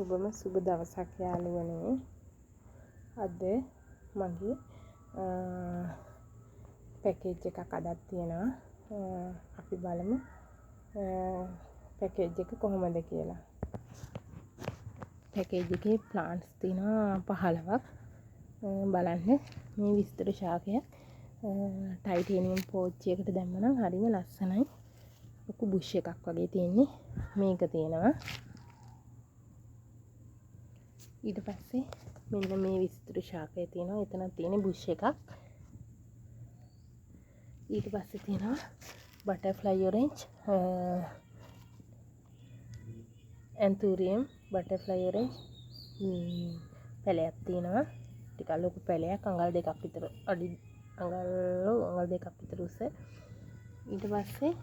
සුබ දවසක් යාළුවනේ. අද මගේ පැකේජ් එකක් අදක් තියෙනවා. අපි බලමු පැකේජ් එක කොහොමද කියලා. පැකේජ් එකේ ප්ලාන්ට්ස් තියෙනවා 15ක්. බලන්න මේ විස්තර ශාකයක් ටයිටේනියම් පෝච්චි එකට දැම්මනම් හරිම ලස්සනයි. ලොකු බුෂ් එකක් වගේ තියෙන්නේ. මේක තියෙනවා. ඊට පස්සේ මෙන්න මේ විස්තර ශාකය තියෙනවා. එතන තියෙන බුෂ් එකක්. ඊට පස්සේ තියෙනවා butterfly orange, anthurium butterfly orange පැලයක් තියෙනවා. ටිකක් ලොකු පැලයක්, අඟල් දෙකක් විතර අඟල් දෙකක් විතර උස. ඊට පස්සේ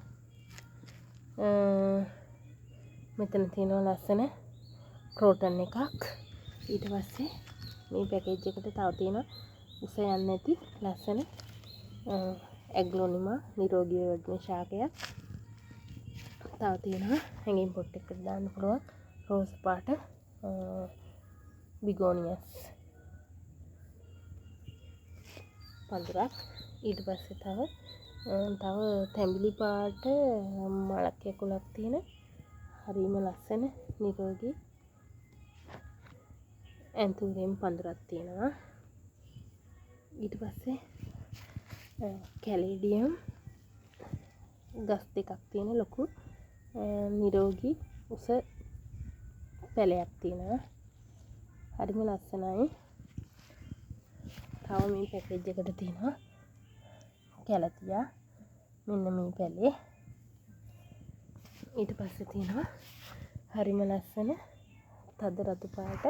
මෙතන තියෙනවා ලස්සන ක්‍රෝටන් එකක්. ඊට පස්සේ මේ පැකේජ් එකට තව තියෙනවා උස යන්නේ නැති ලස්සන ඇග්ලොනිමා නිරෝගී වර්ධන ශාකයක්. තව තියෙනවා හැඟීම් පොට් එකකට දාන්න පුළුවන් රෝස් පාට බිගෝනියස් පඳුරක්. ඊට පස්සේ තව තැඹිලි පාට මලක් යකුලක් තියෙන හරිම ලස්සන නිරෝගී ඇන්තූරියම් පඳුරක් තියෙනවා. ඊට පස්සේ කැලේඩියම් ගස් දෙකක් තියෙන ලොකු නිරෝගී උස පැලයක් තියෙනවා. හරිම ලස්සනයි. තව මේ පැකේජ් එකට තියෙනවා කැලතියා. මෙන්න මේ පැලේ. ඊට පස්සේ තියෙනවා හරිම ලස්සන තද රතු පාට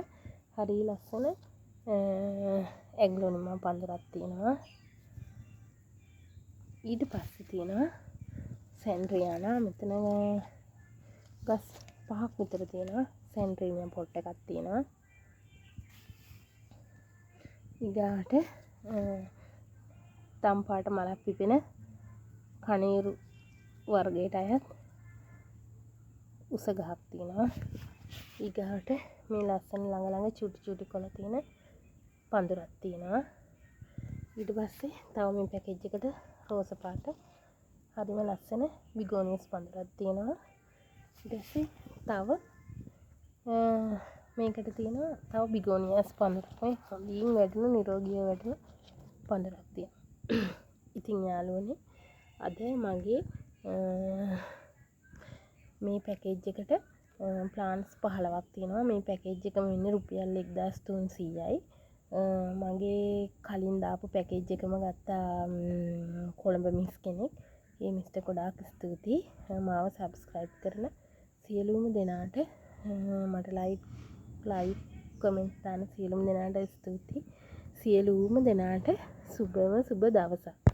හරි ලස්සන ඇග්ලොනිමා පඳුරක් තියෙනවා. ඊට පස්සේ තියෙනවා සැන්ඩ්‍රියානා. මෙතන ගස් 5ක් විතර තියෙනවා. සැන්ඩ්‍රිනියම් පොට් එකක් තියෙනවා. ඊගාට තම් පාට මලක් පිපෙන කණේරු වර්ගයට අයත් උස ගහක් තියෙනවා. ඊගාට මේ ලස්සන ළඟ චුටි චුටි කොළ තියෙන පඳුරක් තියෙනවා. ඊට පස්සේ තව මේ පැකේජ් එකට රෝස පාට හරිම ලස්සන බිගෝනියස් පඳුරක් තියෙනවා. ඊට පස්සේ තව මේකට තියෙනවා තව බිගෝනියස් පඳුරක්. මේ හොඳින් වැඩෙන නිරෝගීව වැඩෙන පඳුරක් තියෙනවා. ඉතින් යාළුවනේ අද මගේ මේ පැකේජ් එකට ප්ලාන්ට්ස් 15ක් තියෙනවා. මේ පැකේජ් එකම වෙන්නේ රුපියල් 1300යි. මගේ කලින් දාපු පැකේජ් එකම ගත්තා කොළඹ මිස් කෙනෙක්. ඒ මිස්ට ගොඩාක් ස්තුතියි. මාව සබ්ස්ක්‍රයිබ් කරන සියලුම දෙනාට මට ලයික් කමෙන්ට් දාන සියලුම දෙනාට ස්තුතියි. සියලුම දෙනාට සුබ දවසක්.